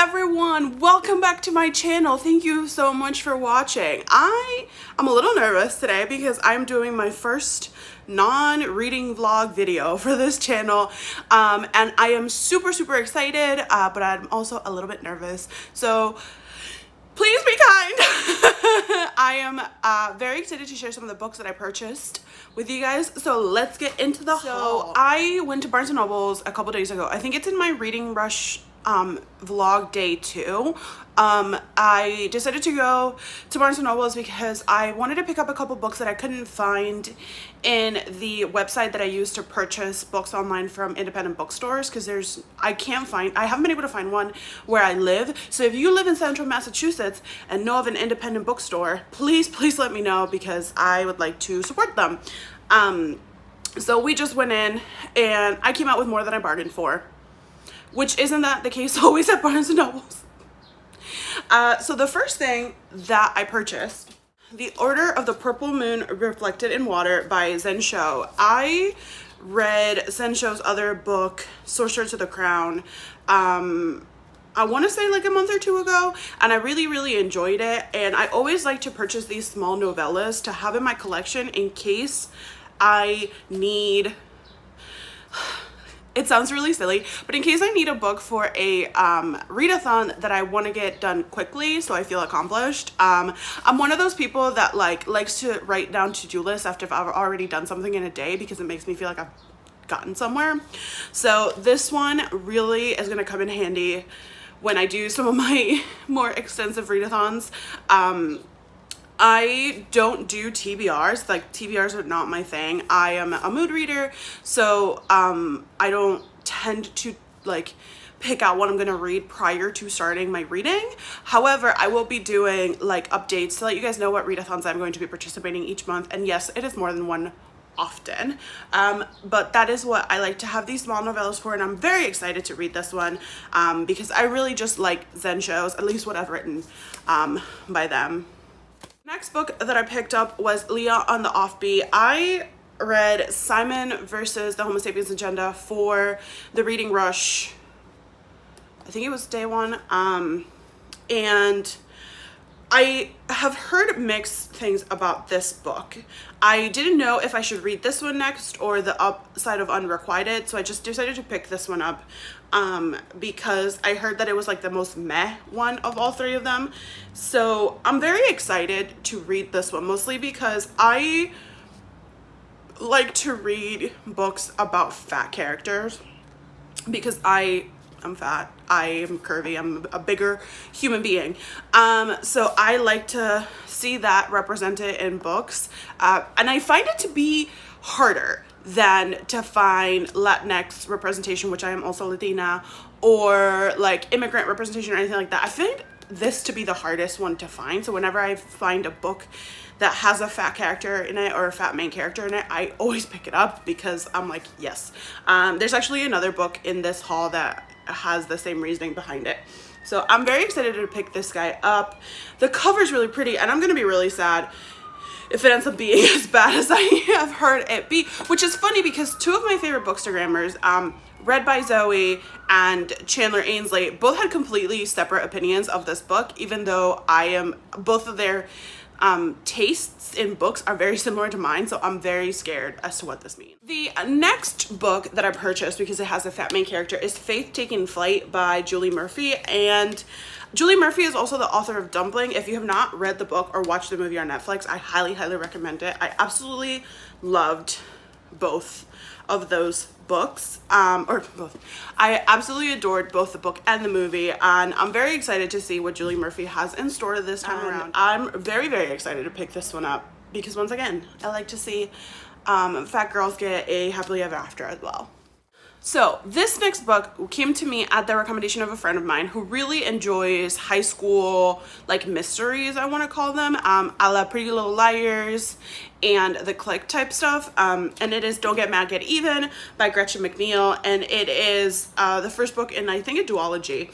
everyone, welcome back to my channel. Thank you so much for watching. I'm a little nervous today because I'm doing my first non-reading vlog video for this channel, and I am super excited, but I'm also a little bit nervous, so please be kind. I am very excited to share some of the books that I purchased with you guys, so let's get into the haul. I went to Barnes & Noble's a couple days ago. I think it's in my Reading Rush vlog day 2. I decided to go to Barnes & Noble's because I wanted to pick up a couple books that I couldn't find in the website that I use to purchase books online from independent bookstores, because I haven't been able to find one where I live. So if you live in central Massachusetts and know of an independent bookstore, please let me know, because I would like to support them. So we just went in and I came out with more than I bargained for, which isn't that the case always at Barnes & Noble's. So the first thing that I purchased, The Order of the Purple Moon Reflected in Water by Zensho. I read Zensho's other book, Sorcerer to the Crown, I want to say like a month or two ago, and I really enjoyed it. And I always like to purchase these small novellas to have in my collection in case I need... It sounds really silly, but in case I need a book for a readathon that I want to get done quickly so I feel accomplished. I'm one of those people that likes to write down to-do lists after I've already done something in a day, because it makes me feel like I've gotten somewhere. So this one really is going to come in handy when I do some of my more extensive readathons. I don't do TBRs. Like, TBRs are not my thing. I am a mood reader, so I don't tend to pick out what I'm gonna read prior to starting my reading. However, I will be doing updates to let you guys know what readathons I'm going to be participating each month. And yes, it is more than one often, but that is what I like to have these small novellas for, and I'm very excited to read this one because I really just like Zensho's, at least what I've written by them. Next book that I picked up was Leah on the Offbeat. I read Simon versus the Homo Sapiens Agenda for the Reading Rush, I think it was day 1, and I have heard mixed things about this book. I didn't know if I should read this one next or The Upside of Unrequited, so I just decided to pick this one up because I heard that it was the most meh one of all three of them. So I'm very excited to read this one, mostly because I like to read books about fat characters, because I'm fat, I am curvy, I'm a bigger human being. So I like to see that represented in books. And I find it to be harder than to find Latinx representation, which I am also Latina, or immigrant representation or anything like that. I find this to be the hardest one to find. So whenever I find a book that has a fat character in it or a fat main character in it, I always pick it up, because I'm like, yes. There's actually another book in this haul that has the same reasoning behind it. So I'm very excited to pick this guy up. The cover's really pretty, and I'm gonna be really sad if it ends up being as bad as I have heard it be, which is funny because two of my favorite bookstagrammers, Read by Zoe and Chandler Ainsley, both had completely separate opinions of this book, even though both of their tastes in books are very similar to mine, so I'm very scared as to what this means. The next book that I purchased, because it has a fat main character, is Faith Taking Flight by Julie Murphy. And Julie Murphy is also the author of Dumpling. If you have not read the book or watched the movie on Netflix, I highly recommend it. I absolutely loved both of those books, or both. I absolutely adored both the book and the movie, and I'm very excited to see what Julie Murphy has in store this time around. I'm very excited to pick this one up, because once again, I like to see fat girls get a happily ever after as well. So this next book came to me at the recommendation of a friend of mine who really enjoys high school mysteries, I want to call them, a la Pretty Little Liars and The Click type stuff, and it is Don't Get Mad, Get Even by Gretchen McNeil, and it is the first book in, I think, a duology.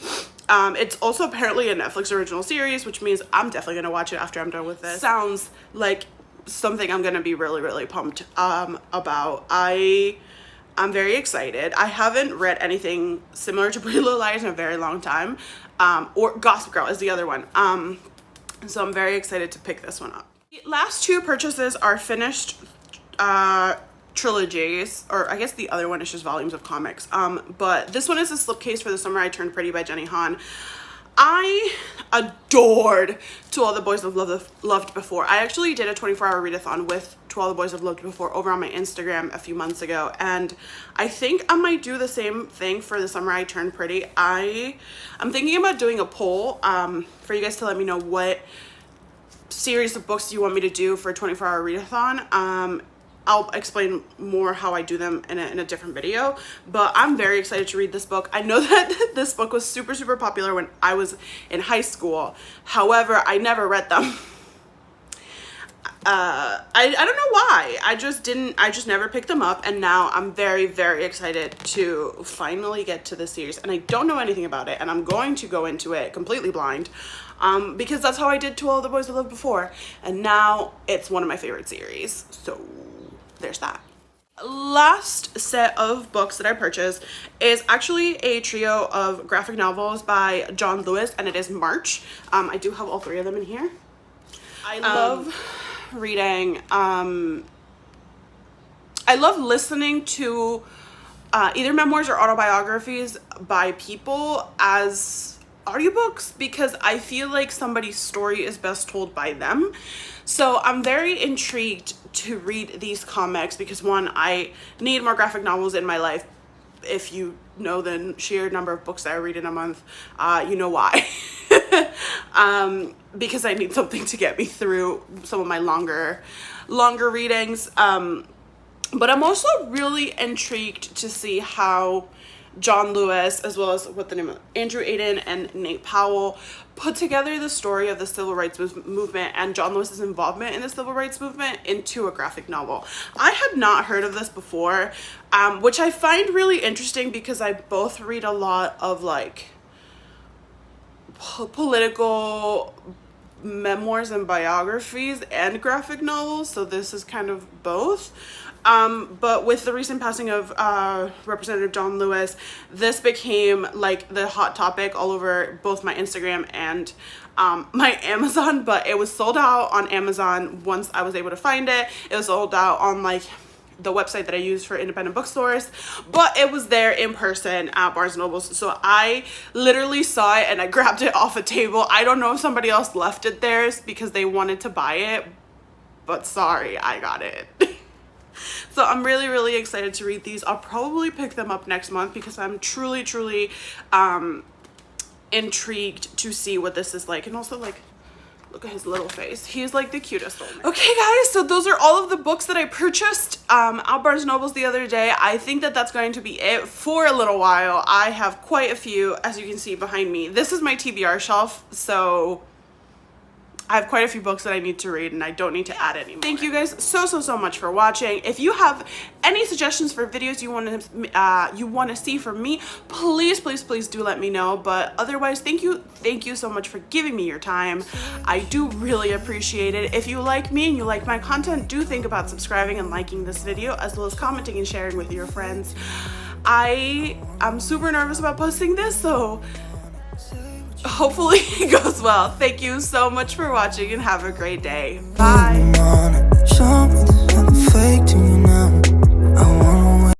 It's also apparently a Netflix original series, which means I'm definitely gonna watch it after I'm done with this. Sounds like something I'm gonna be really pumped about. I I'm very excited. I haven't read anything similar to Pretty Little Liars in a very long time. Or Gossip Girl is the other one. So I'm very excited to pick this one up. The last two purchases are finished trilogies, or I guess the other one is just volumes of comics. But this one is a slipcase for the Summer I Turned Pretty by Jenny Han. I adored To All the Boys I've Loved Before. I actually did a 24-hour readathon with To All the Boys I've Loved Before over on my Instagram a few months ago, and I think I might do the same thing for The Summer I Turned Pretty. I'm thinking about doing a poll for you guys to let me know what series of books you want me to do for a 24-hour readathon. I'll explain more how I do them in a different video, but I'm very excited to read this book. I know that this book was super, super popular when I was in high school. However, I never read them. I don't know why. I just never picked them up, and now I'm very, very excited to finally get to the series. And I don't know anything about it, and I'm going to go into it completely blind, because that's how I did To All the Boys I Loved Before, and now it's one of my favorite series. So there's that. Last set of books that I purchased is actually a trio of graphic novels by John Lewis, and it is March. I do have all three of them in here. I love reading. I love listening to either memoirs or autobiographies by people as audiobooks, because I feel like somebody's story is best told by them. So I'm very intrigued to read these comics because, one, I need more graphic novels in my life. If you know the sheer number of books that I read in a month, you know why. Because I need something to get me through some of my longer readings. But I'm also really intrigued to see how John Lewis, as well as what the name of Andrew Aiden and Nate Powell, put together the story of the civil rights movement and John Lewis's involvement in the civil rights movement into a graphic novel. I had not heard of this before, which I find really interesting because I both read a lot of like political memoirs and biographies and graphic novels, so this is kind of both. But with the recent passing of Representative John Lewis, this became like the hot topic all over both my Instagram and my Amazon, but it was sold out on Amazon once I was able to find it. It was sold out on like the website that I use for independent bookstores, but it was there in person at Barnes & Nobles. So I literally saw it and I grabbed it off a table. I don't know if somebody else left it there because they wanted to buy it, but sorry, I got it. So I'm really, really excited to read these. I'll probably pick them up next month because I'm truly, truly intrigued to see what this is like. And also, like, look at his little face. He's like the cutest little man. Okay, guys, so those are all of the books that I purchased at Barnes & Nobles the other day. I think that that's going to be it for a little while. I have quite a few, as you can see behind me. This is my TBR shelf, so I have quite a few books that I need to read and I don't need to add any more. Thank you guys so much for watching. If you have any suggestions for videos you want to see from me, please do let me know. But otherwise, thank you so much for giving me your time. I do really appreciate it. If you like me and you like my content, do think about subscribing and liking this video, as well as commenting and sharing with your friends. I'm super nervous about posting this, so hopefully it goes well. Thank you so much for watching and have a great day. Bye.